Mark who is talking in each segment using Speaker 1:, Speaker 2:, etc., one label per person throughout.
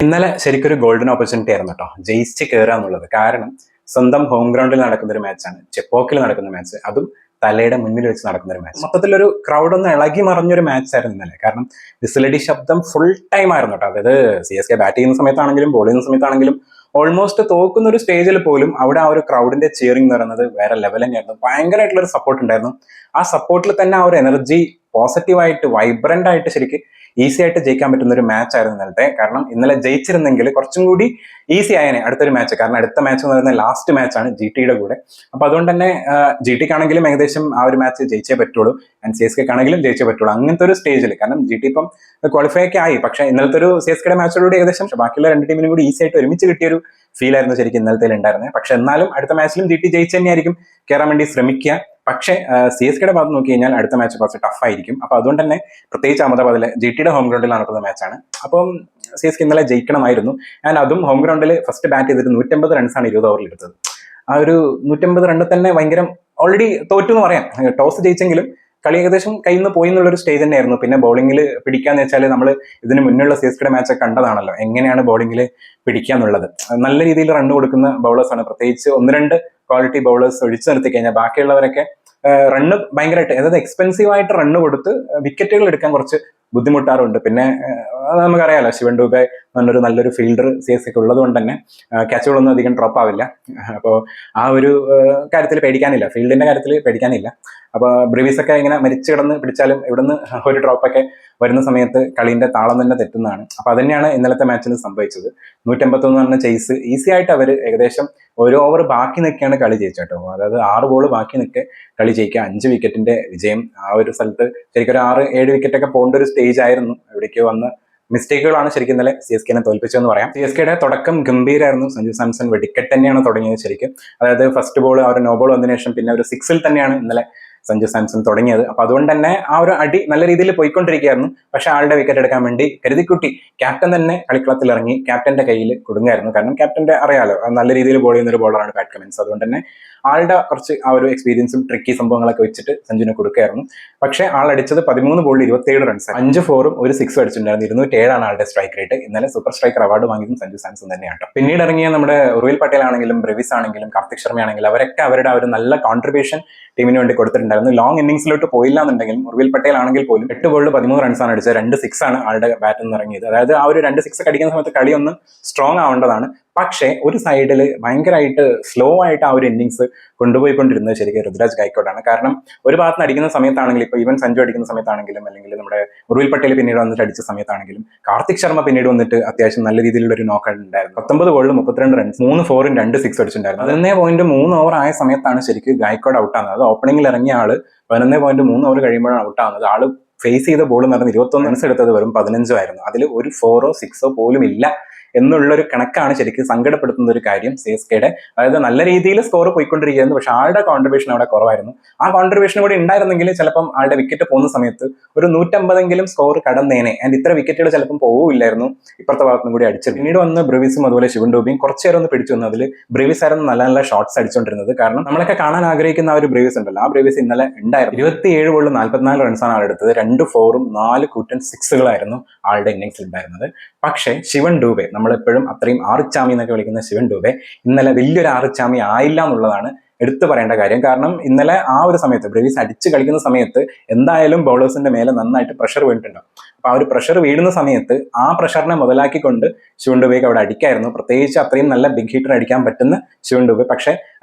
Speaker 1: ഇന്നലെ ശരിക്കൊരു golden opportunity ആയിരുന്നു കേട്ടോ, ജയിച്ച് കയറുക എന്നുള്ളത്. കാരണം സ്വന്തം ഹോം ഗ്രൗണ്ടിൽ നടക്കുന്ന ഒരു മാച്ചാണ്, ചെപ്പോക്കിൽ നടക്കുന്ന മാച്ച്, അതും തലയുടെ മുന്നിൽ വെച്ച് നടക്കുന്ന ഒരു മാച്ച്. മൊത്തത്തിലൊരു ക്രൗഡ് ഒന്ന് ഇളകി മറിഞ്ഞൊരു മാച്ച് ആയിരുന്നു ഇന്നലെ. കാരണം വിസിലടി ശബ്ദം ഫുൾ ടൈം ആയിരുന്നു കേട്ടോ. അതായത് CSK ബാറ്റ് ചെയ്യുന്ന സമയത്താണെങ്കിലും ബോൾ ചെയ്യുന്ന സമയത്താണെങ്കിലും ഓൾമോസ്റ്റ് തോക്കുന്ന ഒരു സ്റ്റേജിൽ പോലും അവിടെ ആ ഒരു ക്രൗഡിന്റെ ചിയറിംഗ് എന്ന് പറയുന്നത് വേറെ ലെവൽ തന്നെയായിരുന്നു. ഭയങ്കരമായിട്ടുള്ള ഒരു സപ്പോർട്ട് ഉണ്ടായിരുന്നു. ആ സപ്പോർട്ടിൽ തന്നെ ആ ഒരു എനർജി പോസിറ്റീവായിട്ട് വൈബ്രന്റ് ആയിട്ട് ശരിക്കും ഈസി ആയിട്ട് ജയിക്കാൻ പറ്റുന്ന ഒരു മാച്ച് ആയിരുന്നു ഇന്നലത്തെ. കാരണം ഇന്നലെ ജയിച്ചിരുന്നെങ്കിൽ കുറച്ചും കൂടി ഈസി ആയനെ അടുത്തൊരു മാച്ച്. കാരണം അടുത്ത മാച്ച് എന്ന് പറയുന്നത് ലാസ്റ്റ് മാച്ചാണ് GTയുടെ കൂടെ. അപ്പൊ അതുകൊണ്ട് തന്നെ GTക്ക് ആണെങ്കിലും ഏകദേശം ആ ഒരു മാച്ച് ജയിച്ചേ പറ്റുള്ളൂ, ആൻഡ് CSK ആണെങ്കിലും ജയിച്ചേ പറ്റുള്ളൂ. അങ്ങനത്തെ ഒരു സ്റ്റേജിൽ, കാരണം GT ഇപ്പം ക്വാളിഫൈ ഒക്കെ ആയി, പക്ഷെ ഇന്നലത്തെ ഒരു CSKയുടെ മാച്ചോടുകൂടി ഏകദേശം ബാക്കിയുള്ള രണ്ട് ടീമിനും കൂടി ഈസി ആയിട്ട് ഒരുമിച്ച് കിട്ടിയൊരു ഫീൽ ആയിരുന്നു ശരിക്കും ഇന്നലത്തെ ഉണ്ടായിരുന്നത്. പക്ഷെ എന്നാലും അടുത്ത മാച്ചിലും GT ജയിച്ചു തന്നെയായിരിക്കും കയറാൻ വേണ്ടി ശ്രമിക്കുക. പക്ഷേ CSKയുടെ ഭാഗത്ത് നോക്കി കഴിഞ്ഞാൽ അടുത്ത മാച്ച് കുറച്ച് ടഫ് ആയിരിക്കും. അപ്പൊ അതുകൊണ്ട് തന്നെ പ്രത്യേകിച്ച് അഹമ്മദാബാദിലെ GTയുടെ ഹോം ഗ്രൗണ്ടിൽ നടക്കുന്ന മാച്ചാണ്. അപ്പം CSK ഇന്നലെ ജയിക്കണമായിരുന്നു. ആൻഡ് അതും ഹോം ഗ്രൗണ്ടിൽ ഫസ്റ്റ് ബാറ്റ് ചെയ്തിട്ട് 150 റൺസാണ് 20 ഓവറിൽ എടുത്തത്. ആ ഒരു 150 റണ്ണിൽ തന്നെ ഭയങ്കര ഓൾറെഡി തോറ്റു എന്ന് പറയാം. ടോസ് ജയിച്ചെങ്കിലും കളി ഏകദേശം കയ്യിൽ നിന്ന് പോയി എന്നുള്ളൊരു സ്റ്റേജ് തന്നെയായിരുന്നു. പിന്നെ ബോളിംഗിൽ പിടിക്കാന്ന് വെച്ചാൽ നമ്മൾ ഇതിന് മുന്നുള്ള CSKയുടെ മാച്ച് കണ്ടതാണല്ലോ, എങ്ങനെയാണ് ബോളിംഗിൽ പിടിക്കുക എന്നുള്ളത്. നല്ല രീതിയിൽ റണ്ണ് കൊടുക്കുന്ന ബൗളേഴ്സാണ്, പ്രത്യേകിച്ച് ഒന്ന് രണ്ട് ക്വാളിറ്റി ബൗളേഴ്സ് ഒഴിച്ചു നിർത്തി കഴിഞ്ഞാൽ ബാക്കിയുള്ളവരൊക്കെ റണ്ണ് ഭയങ്കരമായിട്ട്, അതായത് എക്സ്പെൻസീവ് ആയിട്ട് റണ്ണ് കൊടുത്ത് വിക്കറ്റുകൾ എടുക്കാൻ കുറച്ച് ബുദ്ധിമുട്ടാറുണ്ട്. പിന്നെ നമുക്കറിയാലോ, ശിവൻ ഡൂബെ നല്ലൊരു ഫീൽഡർ CSK ഉള്ളത് കൊണ്ട് തന്നെ ക്യാച്ചുകളൊന്നും അധികം ഡ്രോപ്പ് ആവില്ല. അപ്പോൾ ആ ഒരു കാര്യത്തിൽ പേടിക്കാനില്ല, ഫീൽഡിന്റെ കാര്യത്തിൽ പേടിക്കാനില്ല. അപ്പോൾ ബ്രീവീസ് ഒക്കെ ഇങ്ങനെ മരിച്ചു കിടന്ന് പിടിച്ചാലും ഇവിടുന്ന് ഒരു ഡ്രോപ്പൊക്കെ വരുന്ന സമയത്ത് കളീന്റെ താളം തന്നെ തെറ്റുന്നതാണ്. അപ്പൊ അതന്നെയാണ് ഇന്നലത്തെ മാച്ചിൽ സംഭവിച്ചത്. 151 റണ്ണ് ചേസ് ഈസി ആയിട്ട് അവർ ഏകദേശം ഒരു ഓവർ ബാക്കി നിൽക്കുകയാണ് കളി ജയിച്ചേട്ടോ. അതായത് 6 ബോൾ ബാക്കി നിൽക്കെ കളി ജയിക്കുക, 5 വിക്കറ്റിന്റെ വിജയം. ആ ഒരു സ്ഥലത്ത് ശരിക്കും ഒരു 6-7 വിക്കറ്റൊക്കെ പോകേണ്ട ഒരു സ്റ്റേജ് ആയിരുന്നു. ഇവിടേക്ക് വന്ന മിസ്റ്റേക്കുകളാണ് ശരിക്കും ഇന്നലെ CSKനെ തോൽപ്പിച്ചതെന്ന് പറയാം. CSKയുടെ തുടക്കം ഗംഭീരമായിരുന്നു. സഞ്ജു സാംസൺ വെടിക്കെട്ട് തന്നെയാണ് തുടങ്ങിയത് ശരിക്കും. അതായത് ഫസ്റ്റ് ബോൾ ആ ഒരു നോ ബോൾ വന്നതിന് ശേഷം പിന്നെ ഒരു 6-ൽ തന്നെയാണ് ഇന്നലെ സഞ്ജു സാംസൺ തുടങ്ങിയത്. അപ്പൊ അതുകൊണ്ട് തന്നെ ആ ഒരു അടി നല്ല രീതിയിൽ പോയിക്കൊണ്ടിരിക്കുകയായിരുന്നു. പക്ഷെ ആളുടെ വിക്കറ്റ് എടുക്കാൻ വേണ്ടി കരുതിക്കുട്ടി ക്യാപ്റ്റൻ തന്നെ കളിക്കളത്തിൽ ഇറങ്ങി ക്യാപ്റ്റന്റെ കയ്യിൽ കൊടുങ്ങായിരുന്നു. കാരണം ക്യാപ്റ്റന്റെ അറിയാലോ, നല്ല രീതിയിൽ ബോൾ ചെയ്യുന്ന ഒരു ബോളറാണ് പാറ്റ് കമിൻസ്. അതുകൊണ്ട് തന്നെ ആളുടെ കുറച്ച് ആ ഒരു എക്സ്പീരിയൻസും ട്രിക്കി സംഭവങ്ങളൊക്കെ വെച്ചിട്ട് സഞ്ജുവിനെ കൊടുക്കുകയായിരുന്നു. പക്ഷെ ആളടിച്ചത് 13 ബോളിൽ 27 റൺസ്, 5 4-ഉം 1 6-ഉം അടിച്ചിട്ടുണ്ടായിരുന്നു. 207 ആളുടെ സ്ട്രൈക്ക് റേറ്റ്. ഇന്നലെ സൂപ്പർ സ്ട്രൈക്കർ അവാർഡ് വാങ്ങിയതും സഞ്ജു സാംസൺ തന്നെയാണ്. പിന്നീട് ഇറങ്ങിയ നമ്മുടെ ഉർവിൽ പട്ടേൽ ആണെങ്കിലും ബ്രെവിസ് ആണെങ്കിലും കാർത്തിക് ശർമ്മ ആണെങ്കിലും അവരൊക്കെ അവരുടെ ഒരു നല്ല കോൺട്രിബ്യൂഷൻ ടീമിന് വേണ്ടി കൊടുത്തിട്ടുണ്ടായിരുന്നു. ലോങ് ഇന്നിംഗ്സിലോട്ട് പോയില്ല എന്നുണ്ടെങ്കിലും ഉർവിൽ പട്ടേൽ ആണെങ്കിൽ പോലും 8 ബോളിൽ 13 റൺസാണ് അടിച്ചത്. 2 6 ആണ് ആളുടെ ബാറ്റിൽ നിന്ന് ഇറങ്ങിയത്. അതായത് ആ ഒരു 2 6 അടിക്കുന്ന സമയത്ത് കളി ഒന്ന് സ്ട്രോങ് ആവേണ്ടതാണ്. പക്ഷേ ഒരു സൈഡിൽ ഭയങ്കരമായിട്ട് സ്ലോ ആയിട്ട് ആ ഒരു ഇന്നിംഗ്സ് കൊണ്ടുപോയിക്കൊണ്ടിരുന്നത് ശരിക്കും ഋതുരാജ് ഗായിക്കോഡാണ്. കാരണം ഒരു ഭാഗത്ത് അടിക്കുന്ന സമയത്താണെങ്കിലും, ഇപ്പോൾ ഈവൻ സഞ്ജു അടിക്കുന്ന സമയത്താണെങ്കിലും, അല്ലെങ്കിൽ നമ്മുടെ ഉർവിൽ പട്ടേൽ പിന്നീട് വന്നിട്ട് അടിച്ച സമയത്താണെങ്കിലും, കാർത്തിക് ശർമ്മ പിന്നീട് വന്നിട്ട് അത്യാവശ്യം നല്ല രീതിയിലുള്ള ഒരു നോക്കൗട്ട് ഉണ്ടായിരുന്നു. 19 ബോളിൽ 32 റൺസ്, 3 4-ഉം 2 6 അടിച്ചിട്ടുണ്ടായിരുന്നു. 11.3 ഓവർ ആയ സമയത്താണ് ശരിക്കും ഗായിക്കോഡ് ഔട്ടാകുന്നത്. അത് ഓപ്പണിംഗിൽ ഇറങ്ങിയ ആള് 11.3 ഓവർ കഴിയുമ്പോഴാണ് ഔട്ടാകുന്നത്. ആള് ഫേസ് ചെയ്ത ബോൾ എന്ന് പറഞ്ഞാൽ 21 റൺസ് എടുത്തത് വെറും 15 ആയിരുന്നു. അതിൽ ഒരു 4-ഓ 6-ഓ പോലും ഇല്ല എന്നുള്ളൊരു കണക്കാണ് ശരിക്കും സങ്കടപ്പെടുത്തുന്ന ഒരു കാര്യം CSKയുടെ. അതായത് നല്ല രീതിയിൽ സ്കോർ പോയിക്കൊണ്ടിരിക്കുകയായിരുന്നു, പക്ഷെ ആളുടെ കോൺട്രിബ്യൂഷൻ അവിടെ കുറവായിരുന്നു. ആ കോൺട്രിബ്യൂഷൻ കൂടി ഉണ്ടായിരുന്നെങ്കിൽ ചിലപ്പം ആളുടെ വിക്കറ്റ് പോകുന്ന സമയത്ത് ഒരു 150 സ്കോർ കടന്നേനെ. ആൻഡ് ഇത്ര വിക്കറ്റുകൾ ചിലപ്പം പോവില്ലായിരുന്നു ഇപ്പുറത്തെ ഭാഗത്തും കൂടി അടിച്ചത്. പിന്നീട് വന്ന് ബ്രെവിസും അതുപോലെ ശിവൻ ഡൂബിയും കുറച്ചു നേരം ഒന്ന് പിടിച്ചു വന്നു. അതിൽ ബ്രെവിസ് ആയിരുന്നു നല്ല ഷോട്ട്സ് അടിച്ചുകൊണ്ടിരുന്നത്. കാരണം നമ്മളൊക്കെ കാണാൻ ആഗ്രഹിക്കുന്ന ആ ഒരു ബ്രെവിസ് ഉണ്ടല്ലോ, ആ ബ്രെവിസ് ഇന്നലെ ഉണ്ടായിരുന്നു. 27 ബോളിൽ 44 റൺസാണ് ആളെടുത്തത്. 2 4-ഉം 4 കൂറ്റൻ 6-കളായിരുന്നു ആളുടെ ഇന്നിംഗ്സിൽ ഉണ്ടായിരുന്നത്. പക്ഷേ ശിവൻ ഡൂബെ, നമ്മളെപ്പോഴും അത്രയും ആറിച്ചാമി എന്നൊക്കെ വിളിക്കുന്ന ശിവൻ ഡൂബെ ഇന്നലെ വലിയൊരു ആറിച്ചാമി ആയില്ല എന്നുള്ളതാണ് എടുത്തു പറയേണ്ട കാര്യം. കാരണം ഇന്നലെ ആ ഒരു സമയത്ത് ബ്രെവിസ് അടിച്ച് കളിക്കുന്ന സമയത്ത് എന്തായാലും ബൗളേഴ്സിന്റെ മേലെ നന്നായിട്ട് പ്രഷർ വീണിട്ടുണ്ടാവും. അപ്പൊ ആ ഒരു പ്രഷർ വീഴുന്ന സമയത്ത് ആ പ്രഷറിനെ മുതലാക്കിക്കൊണ്ട് ശിവൻ ഡൂബെക്ക് അവിടെ അടിക്കായിരുന്നു. പ്രത്യേകിച്ച് അത്രയും നല്ല ബിഗ് ഹിറ്റർ അടിക്കാൻ പറ്റുന്ന ശിവൻ ഡൂബെ. പക്ഷേ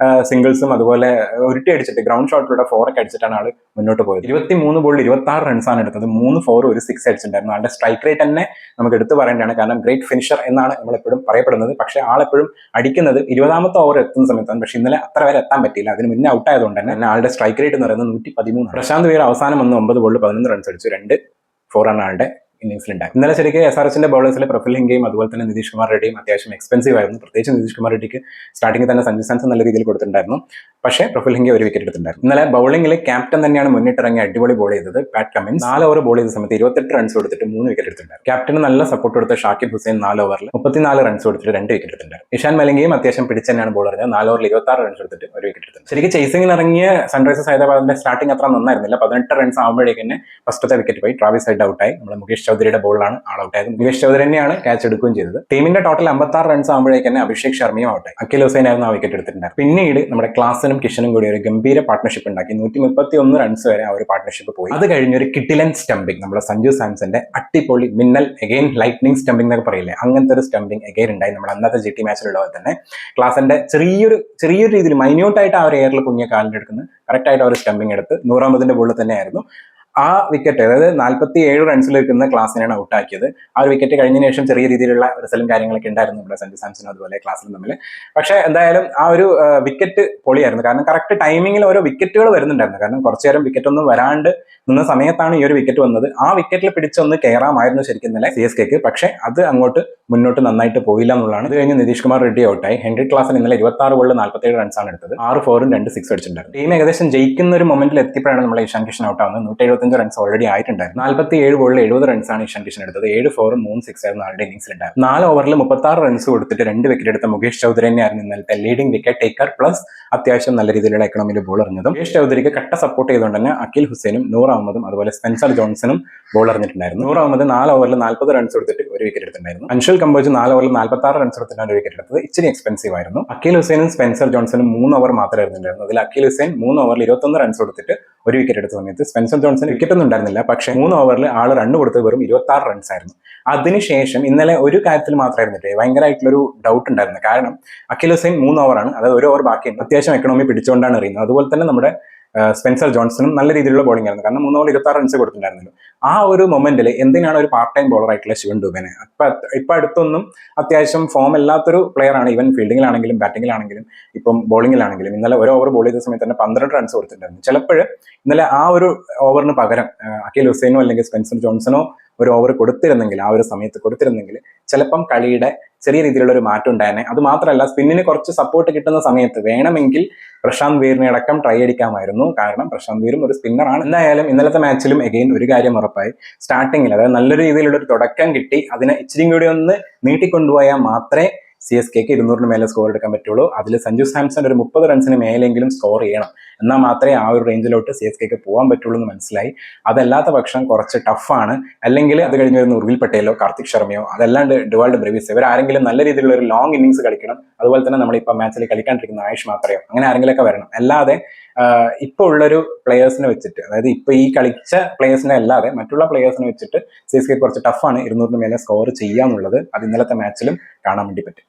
Speaker 1: സിംഗിൾസും അതുപോലെ ഉരുട്ടി അടിച്ചിട്ട് ഗ്രൗണ്ട് ഷോട്ടിലൂടെ 4-ഒക്കെ അടിച്ചിട്ടാണ് ആള് മുന്നോട്ട് പോയത്. 23 ബോളിൽ 26 റൺസാണ് എടുത്തത്. 3 4-ഉം 1 6 അടിച്ചിട്ടുണ്ടായിരുന്നു. ആളുടെ സ്ട്രൈക്ക് റേറ്റ് തന്നെ നമുക്ക് എടുത്തു പറയേണ്ടതാണ്. കാരണം ഗ്രേറ്റ് ഫിനിഷർ എന്നാണ് നമ്മളെപ്പോഴും പറയപ്പെടുന്നത്. പക്ഷേ ആളെപ്പോഴും അടിക്കുന്നത് 20ാമത്തെ ഓവർ എത്തുന്ന സമയത്താണ്. പക്ഷെ ഇന്നലെ അത്ര വരെ എത്താൻ പറ്റിയില്ല. അതിന് മുന്നേ ഔട്ട് ആയതുകൊണ്ട് തന്നെ ആളുടെ സ്ട്രൈക്ക് റേറ്റ് എന്ന് പറയുന്നത് 113. പ്രശാന്ത് വീർ അവസാനം വന്ന് 9 ബോളിൽ 11 റൺസ് അടിച്ചു. 2 4 ആണ് ആളുടെ ഇന്നിംഗ്സിലുണ്ടായി. ഇന്നലെ ശരിക്കും SRHന്റെ ബൗളേഴ്സിലെ പ്രഫുൽ ഹിംഗയും അതുപോലെ തന്നെ നിതീഷ് കുമാർ റെഡ്ഡിയും അത്യാവശ്യം എക്സ്പെൻസീവ് ആയിരുന്നു. പ്രത്യേകിച്ച് നിതീഷ് കുമാർ റെഡ്ഡിക്ക് സ്റ്റാർട്ടിംഗിൽ തന്നെ സഞ്ജു സാംസൺ നല്ല രീതിയിൽ കൊടുത്തിട്ടുണ്ടായിരുന്നു. പക്ഷേ പ്രഫുൽ ഹിംഗെ 1 വിക്കറ്റ് എടുത്തിട്ടുണ്ടായിരുന്നു. ഇന്നലെ ബൗളിംഗിൽ ക്യാപ്റ്റൻ തന്നെയാണ് മുന്നിട്ടിറങ്ങി അടിപൊളി ബോൾ ചെയ്തത്. പാറ്റ് കമിൻസ് 4 ഓവർ ബോൾ ചെയ്ത സമയത്ത് 28 റൺസ് കൊടുത്തിട്ട് 3 വിക്കറ്റ് എടുത്തിട്ടുണ്ടായിരുന്നു. ക്യാപ്റ്റന് നല്ല സപ്പോർട്ട് കൊടുത്ത ഷാക്കിബ് ഹുസൈൻ 4 ഓവറിൽ 34 റൺസ് കൊടുത്തിട്ട് 2 വിക്കറ്റ് എടുത്തിട്ടുണ്ടായിരുന്നു. ഇഷാൻ മലിംഗയും അത്യാവശ്യം പിടിച്ച് തന്നെയാണ് ബോൾ എറിഞ്ഞത്. 4 ഓവറിൽ 26 റൺസ് എടുത്തിട്ട് 1 വിക്കറ്റ് എടുത്തിട്ടുണ്ട്. ശരിക്കും ചേസിംഗിന് ഇറങ്ങിയ സൺറൈസേഴ്സ് ഹൈദരാബാദിന്റെ സ്റ്റാർട്ടിംഗ് അത്ര നന്നായിരുന്നില്ല. 18 റൺസ് ആകുമ്പോഴേക്ക് തന്നെ ഫസ്റ്റത്തെ വിക്കറ്റ് പോയി. ട്രാവിസ് ഹെഡ് ഔട്ടായി. നമ്മുടെ മുകേഷ് ചൗധരിയുടെ ബോളിലാണ് ആൾ ഔട്ട് ആയത്. മുകേഷ് ചൗധരി തന്നെയാണ് ക്യാച്ച് എടുക്കുകയും ചെയ്തത്. ടീമിന്റെ ടോട്ടൽ 56 റൺസ് ആകുമ്പോഴേക്ക് തന്നെ അഭിഷേക് ശർമ്മയും ഔട്ടായി. അഖിൽ ഹുസൈൻ ആയിരുന്നു ആ വിക്കറ്റ് എടുത്തിട്ടുണ്ടായിരുന്നു. പിന്നീട് നമ്മുടെ ക്ലാസനും കിഷനും കൂടി ഒരു ഗംഭീര പാർട്ട്ണർഷിപ്പ് ഉണ്ടാക്കി. 131 റൺസ് വരെ ആ ഒരു പാർട്ട്ണർഷിപ്പ് പോയി. അത് കഴിഞ്ഞ ഒരു കിട്ടിലൻ സ്റ്റംപിംഗ്, നമ്മുടെ സഞ്ജു സാംസന്റെ അട്ടിപ്പൊളി മിന്നൽ എഗെയിൻ ലൈറ്റ്നിങ് സ്റ്റംപിംഗ് എന്നൊക്കെ പറയില്ലേ, അങ്ങനത്തെ ഒരു സ്റ്റംപിംഗ് എഗെയിൻ ഉണ്ടായി നമ്മുടെ അന്നത്തെ GT മാച്ചിലുള്ളത് തന്നെ. ക്ലാസന്റെ ചെറിയൊരു രീതിയിൽ മൈന്യൂട്ടായിട്ട് ആ ഒരു എയറിൽ പൊങ്ങിയ കാലിന്റെ എടുക്കുന്നത് കറക്റ്റ് ആയിട്ട് ആ ഒരു സ്റ്റംപിംഗ് എടുത്ത് 100 റൺസിന്റെ ബോളിൽ തന്നെയായിരുന്നു ആ വിക്കറ്റ്. അതായത് 47 റൺസിൽ നിൽക്കുന്ന ക്ലാസിനാണ് ഔട്ടാക്കിയത്. ആ ഒരു വിക്കറ്റ് കഴിഞ്ഞതിന് ശേഷം ചെറിയ രീതിയിലുള്ള റിസൾട്ടും കാര്യങ്ങളൊക്കെ ഉണ്ടായിരുന്നു നമ്മുടെ സഞ്ജു സാംസണും അതുപോലെ ക്ലാസിലും തമ്മിൽ. പക്ഷേ എന്തായാലും ആ ഒരു വിക്കറ്റ് പൊളിയായിരുന്നു. കാരണം കറക്റ്റ് ടൈമിങ്ങിൽ ഓരോ വിക്കറ്റുകൾ വരുന്നുണ്ടായിരുന്നു. കാരണം കുറച്ചു നേരം വിക്കറ്റ് ഒന്നും വരാണ്ട് നിന്ന സമയത്താണ് ഈ ഒരു വിക്കറ്റ് വന്നത്. ആ വിക്കറ്റിൽ പിടിച്ചൊന്ന് കയറാമായിരുന്നു ശരിക്കും ഇന്നലെ CSKക്ക്. പക്ഷേ അത് അങ്ങോട്ട് മുന്നോട്ട് നന്നായിട്ട് പോയില്ല എന്നുള്ളതാണ്. അത് കഴിഞ്ഞ് നിതീഷ് കുമാർ റെഡ്ഡി ഔട്ടായി. ഹെൻറി ക്ലാസൻ ഇന്നലെ 26 ബോളിൽ 47 റൺസാണ് എടുത്തത്. 6 4ഉം 2 6 അടിച്ചിട്ടുണ്ടായിരുന്നു. ടീം ഏകദേശം ജയിക്കുന്ന ഒരു മൊമെന്റിൽ എത്തിയപ്പോഴാണ് നമ്മളെ ഇഷാൻ കിഷൻ ഔട്ടാവുന്നത്. 175 റൺസ് ഓൾറെഡി ആയിട്ടുണ്ടായിരുന്നു. 47 ബോളിൽ 70 റൺസാണ് ഇഷാൻ കിഷൻ എടുത്തത്. 7 4ഉം 3 6 ആയിരുന്നു ആളുടെ ഇന്നിംഗ്സിൽ ഉണ്ടായിരുന്നു. 4 ഓവറിൽ 36 റൺസ് കൊടുത്തിട്ട് 2 വിക്കറ്റ് എടുത്ത മുകേഷ് ചൗധരി തന്നെയായിരുന്നു ഇന്നലത്തെ ലീഡിംഗ് വിക്കറ്റ് ടേക്കർ. പ്ലസ് അത്യാവശ്യം നല്ല രീതിയിലുള്ള എക്കണോമിയിൽ ബോൾ എറിഞ്ഞതും. മുകേഷ് ചൗധരിക്ക് കട്ട സപ്പോർട്ട് ചെയ്തുകൊണ്ട് തന്നെ അഖിൽ ഹുസൈനും നൂർ അഹമ്മദും അതുപോലെ സ്പെൻസർ ജോൺസണും ബോൾ എറിഞ്ഞിട്ടുണ്ടായിരുന്നു. നൂർ അഹമ്മദ് 4 ഓവറിൽ 40 റൺസ് കൊടുത്തിട്ട് ഒരു വിക്കറ്റ് എടുത്തിട്ടുണ്ടായിരുന്നു. അൻഷുൽ കമ്പോജ് 4 ഓവറിൽ 46 റൺസ് എടുത്തിട്ടാണ് ഒരു വിക്കറ്റ് എടുത്തത്. ഇച്ചിരി എക്സ്പെൻസീവ് ആയിരുന്നു. അഖിൽ ഹുസൈനും സ്പെൻസർ ജോൺസണും 3 ഓവർ മാത്രമേ എറിഞ്ഞിട്ടുണ്ടായിരുന്നു. അതിൽ അഖിൽ ഹുസൈൻ 3 ഓവറിൽ 21 റൺസ് കൊടുത്തിട്ട് ഒരു വിക്കറ്റ് എടുത്ത സമയത്ത് സ്പെൻസർ ജോൺസൺ വിക്കറ്റ് ഒന്നും ഉണ്ടായിരുന്നില്ല. പക്ഷേ 3 ഓവറിൽ ആൾ റൺ കൊടുത്തത് വെറും 26 റൺസ് ആയിരുന്നു. അതിനുശേഷം ഇന്നലെ ഒരു കാര്യത്തിൽ മാത്രമായിരുന്നിട്ട് ഭയങ്കരമായിട്ടുള്ളൊരു ഡൗട്ട് ഉണ്ടായിരുന്നു. കാരണം അഖിൽ ഹുസൈൻ 3 ഓവറാണ്, അതായത് 1 ഓവർ ബാക്കിയുണ്ട്, അത്യാവശ്യം എക്കണോമി പിടിച്ചുകൊണ്ടാണ് എറിയുന്നത്. അതുപോലെ തന്നെ നമ്മുടെ സ്പെൻസർ ജോൺസണും നല്ല രീതിയിലുള്ള ബോളിംഗ് ആയിരുന്നു. കാരണം 3 ഓവർ 26 റൺസ് കൊടുത്തിട്ടുണ്ടായിരുന്നല്ലോ. ആ ഒരു മൊമെന്റിൽ എന്തിനാണ് ഒരു പാർട്ട് ടൈം ബോളർ ആയിട്ടുള്ള ശിവൻ ഡുബനെ, ഇപ്പൊ അടുത്തൊന്നും അത്യാവശ്യം ഫോം അല്ലാത്തൊരു പ്ലെയർ ആണ്. ഈവൻ ഫീൽഡിങ്ങിലാണെങ്കിലും ബാറ്റിംഗിലാണെങ്കിലും ഇപ്പം ബോളിംഗിലാണെങ്കിലും ഇന്നലെ 1 ഓവർ ബോൾ ചെയ്ത സമയത്ത് തന്നെ 12 റൺസ് കൊടുത്തിട്ടുണ്ടായിരുന്നു. ചിലപ്പോൾ ഇന്നലെ ആ ഒരു ഓവറിന് പകരം അഖിൽ ഹുസൈനോ അല്ലെങ്കിൽ സ്പെൻസർ ജോൺസണോ ഒരു ഓവർ കൊടുത്തിരുന്നെങ്കിൽ, ആ ഒരു സമയത്ത് കൊടുത്തിരുന്നെങ്കിൽ ചിലപ്പം കളിയുടെ ചെറിയ രീതിയിലുള്ള ഒരു മാറ്റം ഉണ്ടായേനെ. അത് മാത്രമല്ല, സ്പിന്നിന് കുറച്ച് സപ്പോർട്ട് കിട്ടുന്ന സമയത്ത് വേണമെങ്കിൽ പ്രശാന്ത് വീറിനെ അടക്കം ട്രൈ അടിക്കാമായിരുന്നു. കാരണം പ്രശാന്ത് വീറും ഒരു സ്പിന്നറാണ്. എന്തായാലും ഇന്നലത്തെ മാച്ചിലും എഗെയിൻ ഒരു കാര്യം ഉറപ്പായി, സ്റ്റാർട്ടിങ്ങിൽ അതായത് നല്ലൊരു രീതിയിലുള്ള ഒരു തുടക്കം കിട്ടി അതിനെ ഇച്ചിരി കൂടി ഒന്ന് നീട്ടിക്കൊണ്ടുപോയാൽ മാത്രമേ CSKക്ക് 200 മേലെ സ്കോർ എടുക്കാൻ പറ്റുള്ളൂ. അതിൽ സഞ്ജു സാംസൺ ഒരു 30 റൺസിന് മേലെങ്കിലും സ്കോർ ചെയ്യണം. എന്നാൽ മാത്രമേ ആ ഒരു റേഞ്ചിലോട്ട് CSKക്ക് പോകാൻ പറ്റുള്ളൂ എന്ന് മനസ്സിലായി. അതല്ലാത്ത പക്ഷം കുറച്ച് ടഫാണ്. അല്ലെങ്കിൽ അത് കഴിഞ്ഞ് വരുന്ന ഉർവിൽ പട്ടേലോ കാർത്തിക് ശർമ്മയോ അതല്ലാണ്ട് ഡുവാൾഡ് ബ്രെവിസ് ഇവരാരെങ്കിലും നല്ല രീതിയിലുള്ള ഒരു ലോങ് ഇന്നിംഗ്സ് കളിക്കണം. അതുപോലെ തന്നെ നമ്മളിപ്പോൾ മാച്ചിൽ കളിക്കാണ്ടിരിക്കുന്ന ആയുഷ് മാത്രയോ അങ്ങനെ ആരെങ്കിലുമൊക്കെ വരണം. അല്ലാതെ ഇപ്പോൾ ഉള്ളൊരു പ്ലേയേഴ്സിനെ വെച്ചിട്ട്, അതായത് ഇപ്പോൾ ഈ കളിച്ച പ്ലേയേഴ്സിനെ അല്ലാതെ മറ്റുള്ള പ്ലേയേഴ്സിനെ വെച്ചിട്ട് CSK കുറച്ച് ടഫാണ് 200 മേലെ സ്കോർ ചെയ്യാന്നുള്ളത്. അത് ഇന്നലത്തെ മാച്ചിലും കാണാൻ വേണ്ടി പറ്റും.